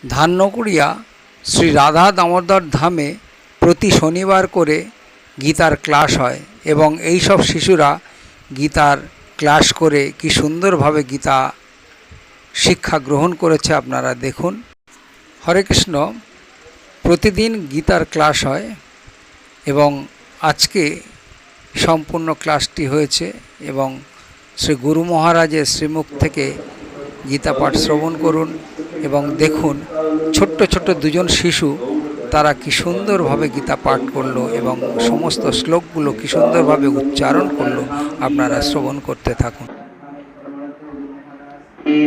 ধান্যকুড়িয়া শ্রী রাধা দামোদর ধামে প্রতি শনিবার করে গীতার ক্লাস হয় এবং এই সব শিশুরা গীতার ক্লাস করে কি সুন্দরভাবে গীতা শিক্ষা গ্রহণ করেছে আপনারা দেখুন। হরে কৃষ্ণ। প্রতিদিন গীতার ক্লাস হয় এবং আজকে সম্পূর্ণ ক্লাসটি হয়েছে এবং শ্রী গুরু মহারাজের শ্রীমুখ থেকে গীতা পাঠ শ্রবণ করুন এবং দেখুন ছোট্ট ছোট্ট দুজন শিশু তারা কি সুন্দরভাবে গীতা পাঠ করলো এবং সমস্ত শ্লোকগুলো কি সুন্দরভাবে উচ্চারণ করলো। আপনারা শ্রবণ করতে থাকুন।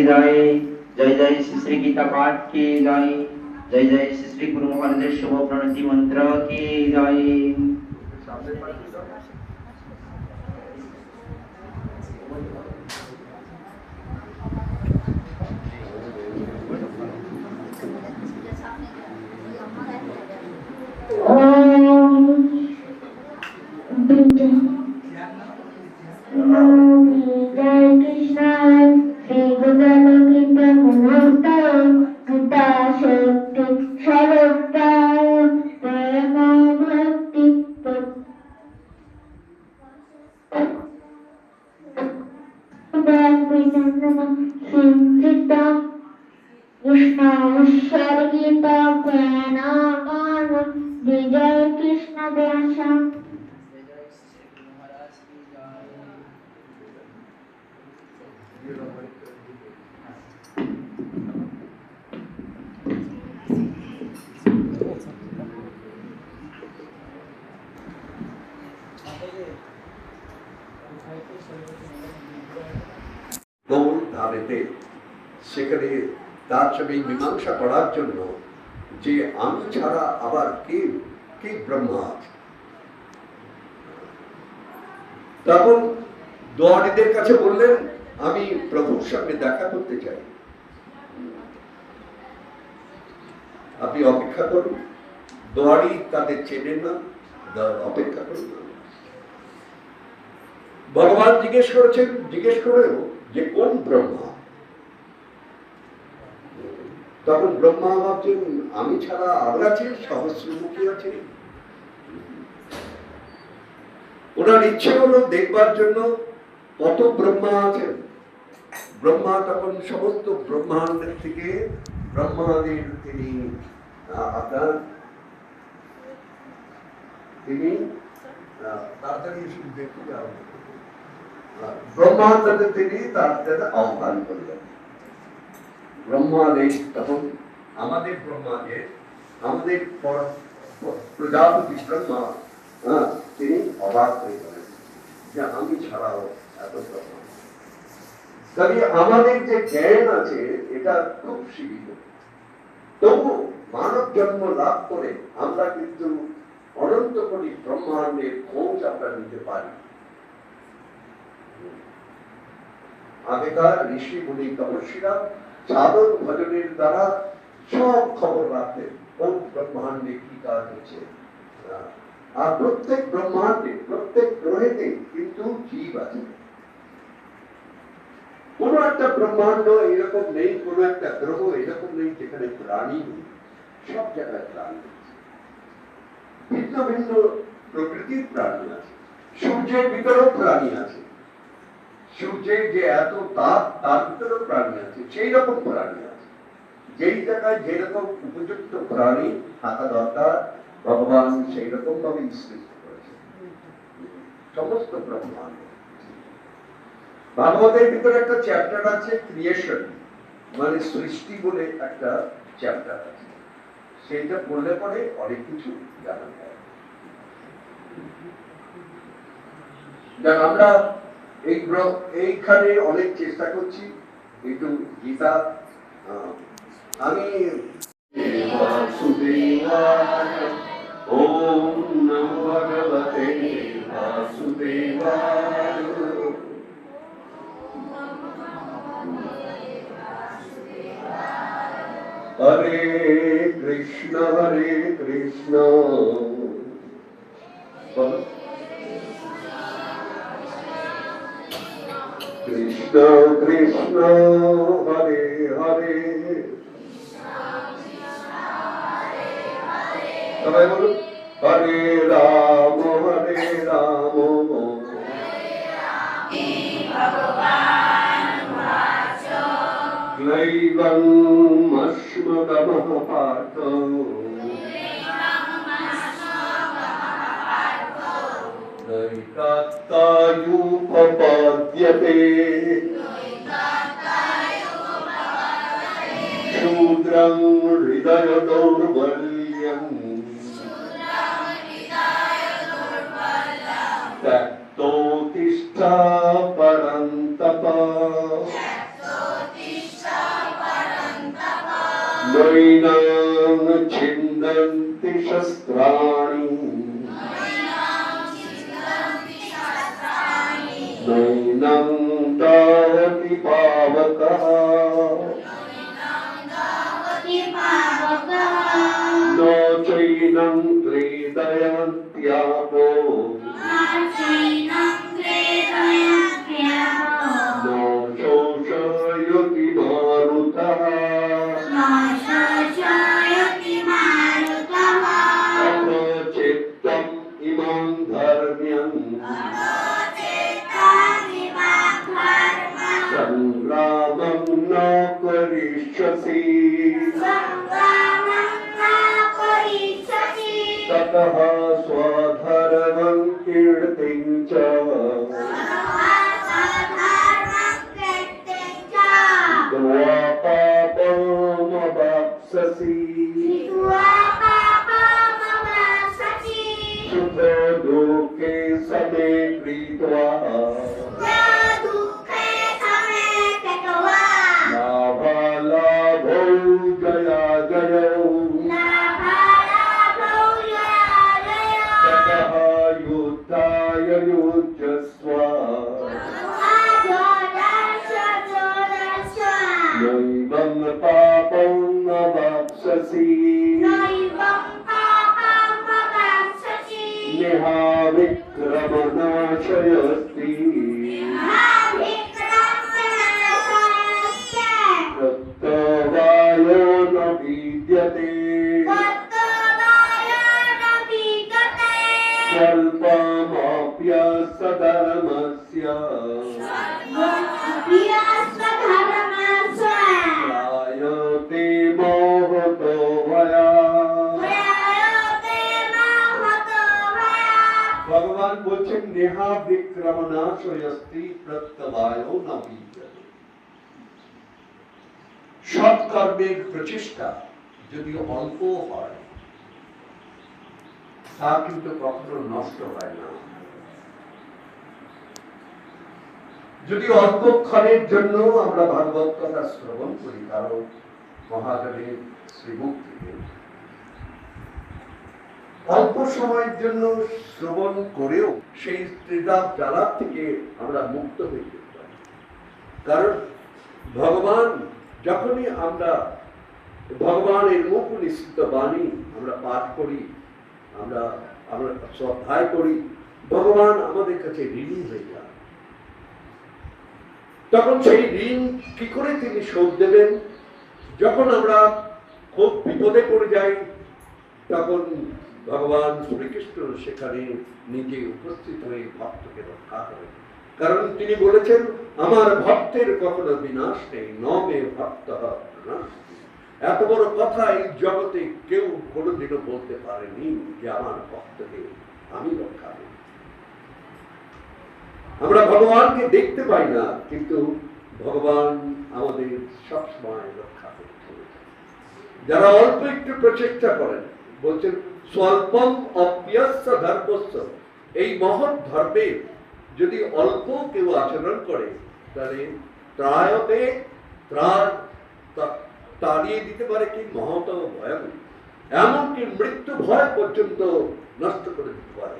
জয় জয় জয় শ্রী শ্রী গীতা পাঠ কি জয়, জয় জয় শ্রী শ্রী গুরু মহারাজের শুভ প্রণতি মন্ত্র কি জয়। সেখানে তার সঙ্গে মীমাংসা করার জন্য যে আমি ছাড়া আবার কে কে ব্রহ্মা আছে। তখন দোয়ারিদের কাছে বললেন আমি প্রভুর সঙ্গে দেখা করতে চাই, আপনি অপেক্ষা করুন। দোয়ারি তাদের চেনেন না, অপেক্ষা করুন। ভগবান জিজ্ঞেস করেও যে কোন ব্রহ্মা। তখন ব্রহ্মা ভাবছেন আমি ছাড়া আরো আছে, সহস্রমুখী আছে। ওনার ইচ্ছে হলো দেখবার জন্য কত ব্রহ্মা আছেন। ব্রহ্মা তখন সমস্ত ব্রহ্মাণ্ডের থেকে ব্রহ্মাদের তিনি আপনার তিনি তাড়াতাড়ি দেখতে যাবেন ব্রহ্মাণ্ডকে তিনি তার সাথে আহ্বান করলেন। ব্রহ্মাদেশ তখন আমাদের ব্রহ্মাদেশ আমাদের প্রজাপতি ব্রহ্মা তিনি অবাক হয়ে গেলেন যে আমি ছাড়াও এত ব্রহ্মা। তবে আমাদের যে জ্ঞান আছে এটা খুব সীমিত, তবু মানব জন্ম লাভ করে আমরা কিন্তু অনন্ত কোটি ব্রহ্মাণ্ডের খোঁজ আমরা নিতে পারি। আগেকার ঋষি মুনি তপস্বীরা সাধন ভজনের দ্বারা সব খবর রাখতেন কোন ব্রহ্মাণ্ডে কি কাজ হচ্ছে। আর প্রত্যেক ব্রহ্মাণ্ডে প্রত্যেক গ্রহেতে কিন্তু জীব আছে। কোন একটা ব্রহ্মাণ্ড এরকম নেই, কোন একটা গ্রহ এরকম নেই যেখানে প্রাণী নেই। সব জায়গায় প্রাণী আছে, ভিন্ন ভিন্ন প্রকৃতির প্রাণী আছে। সূর্যের ভিতরেও প্রাণী আছে, সূর্যের যে এত তাপ তার ভিতরেও প্রাণী আছে, সেই রকম প্রাণী আছে। যেই জায়গায় যেরকম উপযুক্ত প্রাণী থাকা দরকার ভগবান সেই রকম ভাবে সৃষ্টি করেছে সমস্ত ব্রহ্মাণ্ড। ভাগবতের ভিতরে একটা চ্যাপ্টার আছে ক্রিয়েশন, মানে সৃষ্টি বলে একটা চ্যাপ্টার আছে। সেইটা পড়লে পরে অনেক কিছু জানা যায়। আমরা এইখানে অনেক চেষ্টা করছি কিন্তু গীতা আমি ওম নমো ভগবতে বাসুদেবায়। হরে কৃষ্ণ কৃষ্ণ কৃষ্ণ হরে হরে সবাই বলুন হরে রাম ক্লৈবং অস্মগমঃ পার্থ নৈকাত্তায়ুপপাদ্যতে শূদ্রং হৃদয় দৌর্বল্যং त्यक्तोत्तिष्ठा परन्तप नैनं छिन्दन्ति शस्त्राणि नैनं दावति पावकः न चैनं क्लेदयन्त्यापो न शोषयति मारुतः अपचित्तम् इमं धर्म्यम् संग्रामं न करिष्यसि ततः स्वधर्मं कीर्तिं च कृत्वा पापमवाप्स्यसि सुखे दुःखे समे कृत्वा लाभालाभौ जयाजयौ ततः युद्धाय युज्यस्व नैवं पापं न वाप्स्यसि नेहाविक्रमनाशयस्ति तत्तवायो न विद्यते स्वल्पमप्यस्य धर्मस्य त्रायते मोहतो भयात् ভগবান বলছেন নেহা বিক্রমনাশয়স্তি প্রত্যবায়ো ন বিদ্যতে। সৎকর্মের প্রচেষ্টা যদি অল্প হয় তা কিন্তু কখনো নষ্ট হয় না। যদি অল্পক্ষণের জন্য আমরা ভাগবত কথা শ্রবণ করি কারণ মহাদেবের শ্রীমুখ থেকে অল্প সময়ের জন্য শ্রবণ করেও সেই ত্রিদাব জ্বালা থেকে আমরা মুক্ত হয়ে যেতে পারি। কারণ ভগবান যখনই আমরা ভগবানের মুখ নিঃসৃত বাণী আমরা পাঠ করি, আমরা শ্রদ্ধায় করি, ভগবান আমাদের কাছে ঋণী হয়ে যান। তখন সেই ঋণ কি করে তিনি শোধ দেবেন? যখন আমরা খুব বিপদে পড়ে যাই তখন ভগবান শ্রীকৃষ্ণ সেখানে নিজে উপস্থিত হয়ে ভক্তকে রক্ষা করেন। কারণ তিনি বলেছেন আমার ভক্তের কখনো বিনাশ নেই, নমে ভক্ত বিনাশ। এত বড় কথা এই জগতে কেউ কোনোদিনও বলতে পারেনি যে আমার ভক্তকে আমি রক্ষা করি। আমরা ভগবানকে দেখতে পাই না, কিন্তু ভগবান আমাদের সবসময় রক্ষা করে চলেছেন। যারা অল্প একটু প্রচেষ্টা করেন, বলছেন স্বল্পম অপ্যস্য ধর্মস্য, এই মহৎ ধর্মে যদি অল্প কেউ আচরণ করে তাহলে ত্রায়তে তাড়িয়ে দিতে পারে কি মহৎ ভয়াবহ, এমনকি মৃত্যু ভয় পর্যন্ত নষ্ট করে দিতে পারে।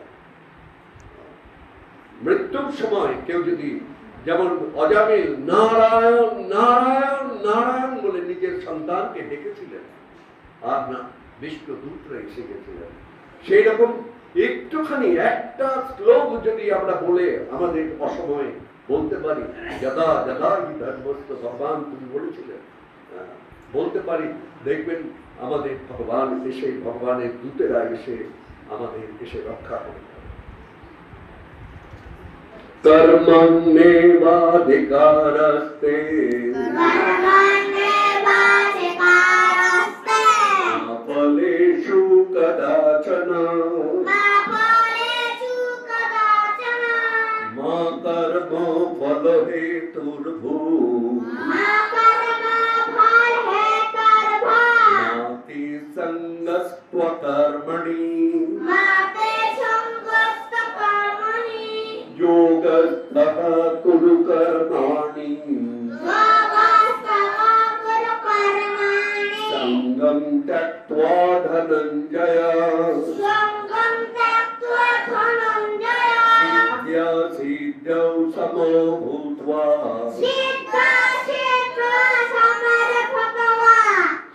মৃত্যুর সময় কেউ যদি যেমন অজামিল নারায়ণ নারায়ণ নারায়ণ বলে নিজের সন্তানকে ডেকেছিলেন আর না বিষ্ণুদূতরা এসে গেছিলেন, সেই রকম একটুখানি একটা শ্লোক যদি আমরা বলে আমাদের অসময়ে বলতে পারি যদা যদা হি ধর্মস্য, ভগবান তুমি বলেছিলেন বলতে পারি, দেখবেন আমাদের ভগবান এসে, ভগবানের দূতেরা এসে আমাদের এসে রক্ষা করে। কর্মণ্যেবাধিকারস্তে ফলেষু কদাচন মা কর্ম ফল হেতুর্ভূ নাতি সঙ্গস্ত্বকর্মণি योगस्थः कुरु कर्माणि सङ्गं त्यक्त्वा धनञ्जय सिद्ध्या सिद्ध्यौ समो भूत्वा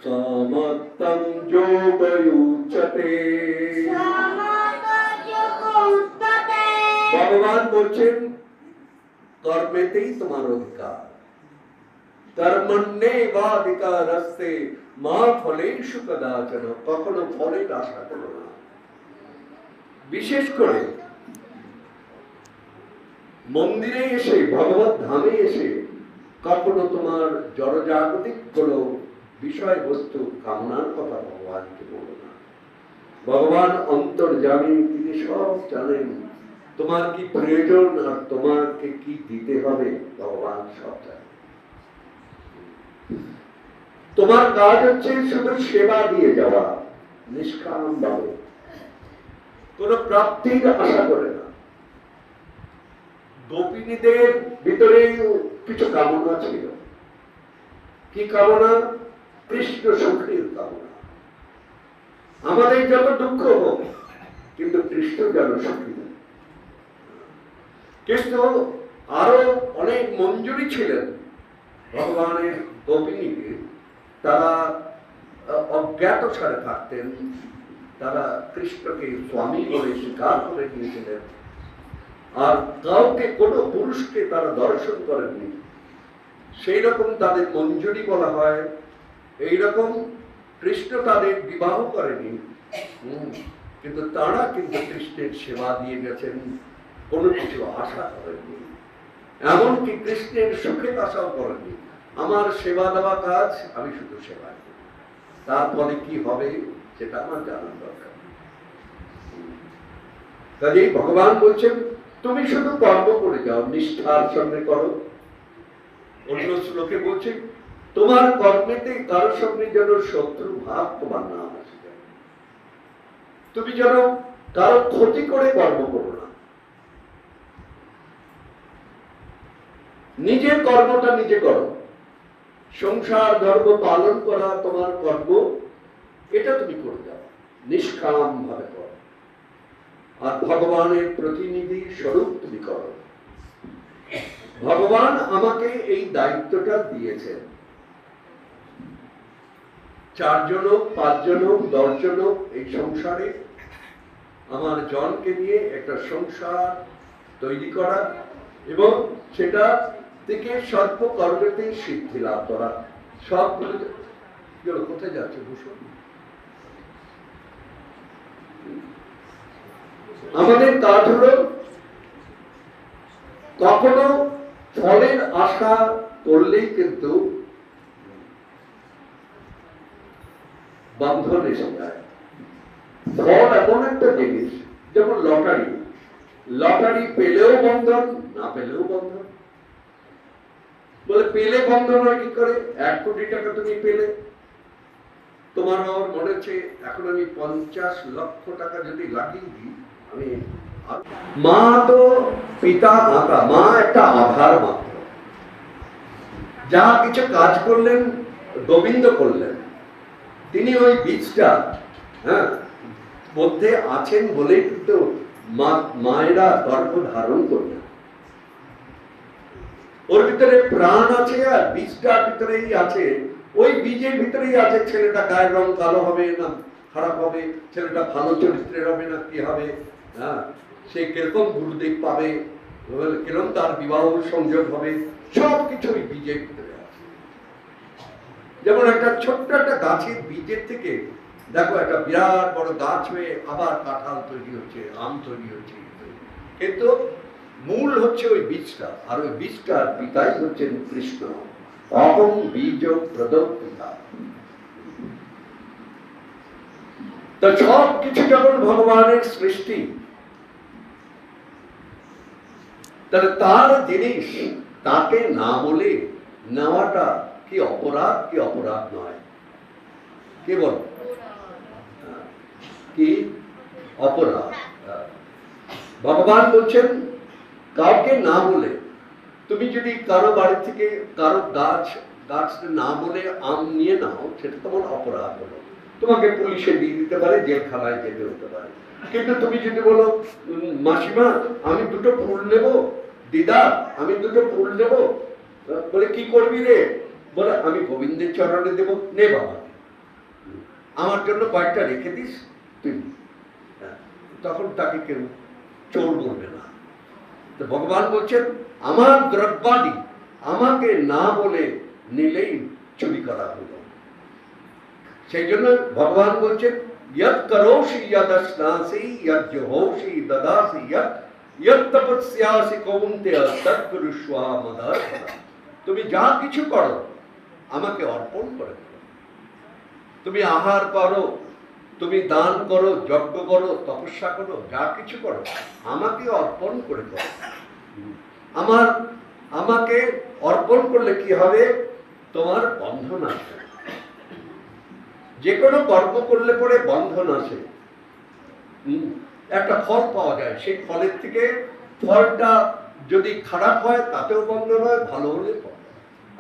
समत्तं योगयुज्यते। ভগবান বলছেন কর্মেতেই তোমার অধিকার, কর্মণ্যেবাধিকারস্তে মা ফলেষু কদাচন, কখনো ফলের আশা করো না। বিশেষ করে মন্দিরে এসে, ভগবত ধামে এসে কখনো তোমার জড়জাগতিক কোনো বিষয়বস্তু কামনার কথা ভগবানকে বলো না। ভগবান অন্তর্যামী, তিনি সব জানেন তোমার কি প্রয়োজন আর তোমাকে কি দিতে হবে, ভগবান সব জানেন। তোমার কাজ হচ্ছে শুধু সেবা দিয়ে যাওয়া, নিষ্কাম ভাবে, কোন প্রাপ্তির আশা করে না। গোপিনীদের ভিতরে কিছু কামনা ছিল। কি কামনা? কৃষ্ণ সুখের কামনা। আমাদের যত দুঃখ হোক, কিন্তু কৃষ্ণ যেন সুখী। কৃষ্ণ আরো অনেক মঞ্জুরি ছিলেন ভগবানের গোপিনীকে, তারা অজ্ঞাত ছাড়ে থাকতেন, তারা কৃষ্ণকে স্বামী বলে স্বীকার করে নিয়েছিলেন, আর কাউকে কোনো পুরুষকে তারা দর্শন করেননি। সেই রকম তাদের মঞ্জুরি বলা হয়। এইরকম কৃষ্ণ তাদের বিবাহ করেনি, কিন্তু তারা কিন্তু কৃষ্ণের সেবা দিয়ে গেছেন, কোনো কিছু আশা করেননি, এমনকি কৃষ্ণের সুখের আশাও করেননি। আমার সেবা দেওয়া কাজ, আমি শুধু সেবা করি, তারপরে কি হবে সেটা আমার জানার দরকার। কাজেই ভগবান বলছেন তুমি শুধু কর্ম করে যাও, নিষ্ঠার সঙ্গে করো। অন্য শ্লোকে বলছে তোমার কর্মেতে কারোর সঙ্গে যেন শত্রু ভাব তোমার না আসে, তুমি যেন কারো ক্ষতি করে কর্ম করো না। নিজের কর্মটা নিজে করো, সংসার ধর্ম পালন করা তোমার কর্ম, এটা তুমি করে যাও, নিষ্কাম ভাবে করো, আর ভগবানের প্রতিনিধি স্বরূপ তুমি করো। ভগবান আমাকে এই দায়িত্বটা দিয়েছেন। 4 জন হোক, 5 জন হোক, 10 জন হোক, এই সংসারে আমার জনকে নিয়ে একটা সংসার তৈরি করা এবং সেটা থেকে স্বল্প কর্মেতেই সিদ্ধি লাভ করা। সবগুলো কোথায় যাচ্ছে ভূষণ? আমাদের কাজ হলো কখনো ফলের আশা করলেই কিন্তু বন্ধন এসে যায়। ফল এমন একটা জিনিস, যেমন লটারি, লটারি পেলেও বন্ধন, না পেলেও বন্ধন। বলে পেলে বন্ধন হয় কি করে? 1 কোটি টাকা তুমি পেলে, তোমার আমার মনে হচ্ছে এখন আমি 50 লক্ষ টাকা যদি লাগিয়ে দিই, আমি মা তো পিতা মাতা, মা একটা আধার মাত্র। যা কিছু কাজ করলেন গোবিন্দ করলেন, তিনি ওই বীজটা মধ্যে আছেন বলেই কিন্তু মায়েরা গর্ভ ধারণ করলেন। ওর ভিতরে প্রাণ আছে, আর বীজটার ভিতরেই আছে, ওই বীজের ভিতরেই আছে ছেলেটা গায়ের রং কালো হবে না খারাপ হবে, ছেলেটা ভালো চরিত্রের হবে না কি হবে, সে কিরকম গুরুদেব পাবে, কিরকম তার বিবাহ সংযোগ হবে, সবকিছু ওই বীজের ভিতরে আছে। যেমন একটা ছোট্ট একটা গাছের বীজের থেকে দেখো একটা বিরাট বড় গাছ হয়ে আবার কাঁঠাল তৈরি হচ্ছে, আম তৈরি হচ্ছে, কিন্তু মূল হচ্ছে ওই বীজটা, আর ওই বীজটার পিতাই হচ্ছেন কৃষ্ণ। অহং বীজ প্রদৌ পিতা। তো সব কিছু যখন ভগবানের সৃষ্টি, তাহলে তার জিনিস তাকে না বলে নেওয়াটা কি অপরাধ কি অপরাধ নয়? কে বল? কি অপরাধ? ভগবান বলছেন কাউকে না বলে, তুমি যদি কারো বাড়ি থেকে কারো গাছ না বলে আম নিয়ে নাও, সেটা তোমার অপরাধ হলো, তোমাকে পুলিশে দিয়ে দিতে পারে, জেলখানায় যেতে হতে পারে। কিন্তু তুমি যদি বলো মাসিমা আমি দুটো ফুল নেব, দিদা আমি দুটো ফুল নেব, বলে কি করবি রে? বলে আমি গোবিন্দের চরণে দেব, নে বাবা আমার জন্য কয়েকটা রেখে দিস তুই। তখন তাকে কেউ চোর বলবে না। তো ভগবান বলছেন আমার দ্রব্যাদি আমাকে না বলে নিলেই চুরি করা হলো। সেই জন্য ভগবান বলছেন ইয়ৎ করোষি যদশ্নাসি ইয়ৎ জোহোষি দদাসি ইয়ৎ তপস্যাসি কৌন্তেয় তৎ কুরুষ্ব মদর্পণম। তুমি যা কিছু করো আমাকে অর্পণ করে করো। তুমি আহার করো, তুমি দান করো, যজ্ঞ করো, তপস্যা করো, যা কিছু করো আমাকে অর্পণ করে করো। আমাকে অর্পণ করলে কি হবে? তোমার বন্ধন আসে। যে কোনো কর্ম করলে পরে বন্ধন আসে, একটা ফল পাওয়া যায়, সেই ফলের থেকে ফলটা যদি খারাপ হয় তাতেও বন্ধন হয়, ভালো হলে ফল।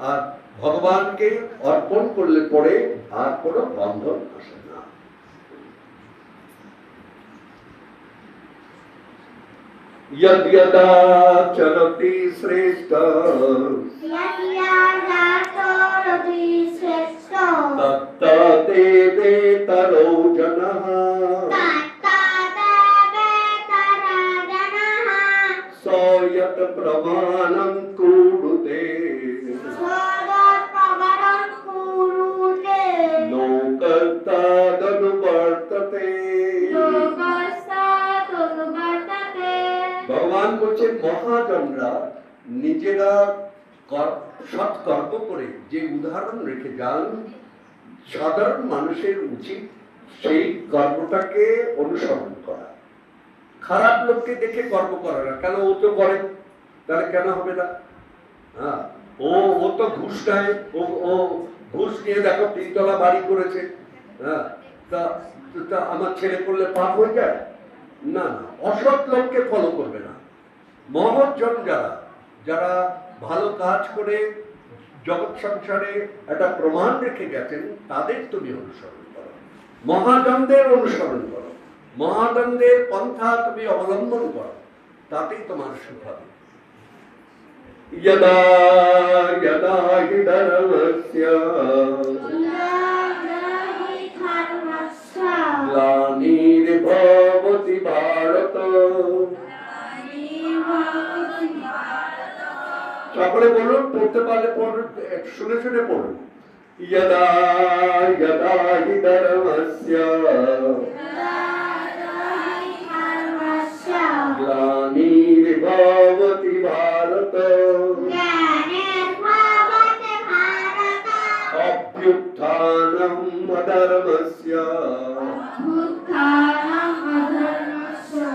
আর ভগবানকে অর্পণ করলে পরে আর কোনো বন্ধন আসে না। यद यदा चलति श्रेष्ठ तत्त देवेतरो जनः स यत् प्रमाणं कुरुते लोकस्तादनुवर्तते। ভগবান বলছেন মহাজনরা নিজেরা সৎকর্ম করে যে উদাহরণ রেখে যান, সাধারণ মানুষের উচিত সেই কর্মটাকে অনুসরণ করা। খারাপ লোককে দেখে কর্ম করে না, কেন ও তো করে, তাহলে কেন হবে না? হ্যাঁ, ও তো ঘুষ নেয়, ও ঘুষ নিয়ে দেখো 3 তলা বাড়ি করেছে, হ্যাঁ, তা আমার ছেলে করলে পাপ হয়ে যায় না? না, অসৎ লোককে ফলো করবে না। মহৎজন যারা ভালো কাজ করে জগৎ সংসারে একটা প্রমাণ রেখে গেছেন, তাদের তুমি অনুসরণ করো, মহাজনদের অনুসরণ করো, মহাজনদের পন্থা তুমি অবলম্বন করো, তাতেই তোমার সুখ হবে। यदा यदा हि धर्मस्य ग्लानिर्भवति भारत। সকলে বলুন, পড়তে পারলে পড়ুন, শুনে শুনে পড়ুন। यदा यदा हि धर्मस्य ग्लानिर्भवति भारत अभ्युत्थानम् अधर्मस्य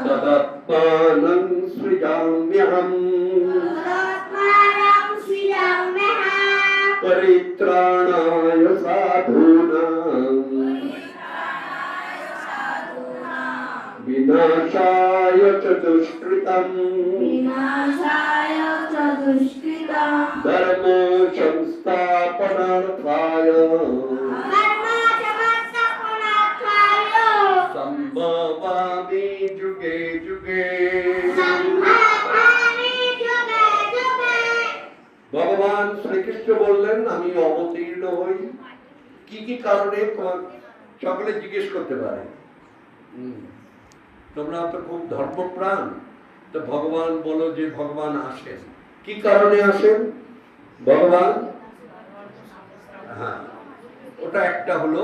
तदात्मानं सृजाम्यहम् परित्राणाय साधूनां विनाशाय च दुष्कृतम् धर्म संस्थापनार्थाय संभवामि जुगे जुगे। ভগবান শ্রীকৃষ্ণ বললেন আমি অবতীর্ণ হই কি কি কারণে, সকলে জিজ্ঞেস করতে পারে। তোমরা তো খুব ধর্মপ্রাণ, তো ভগবান বলো যে ভগবান আসেন, কি কারণে আসেন ভগবান? হ্যাঁ, ওটা একটা হলো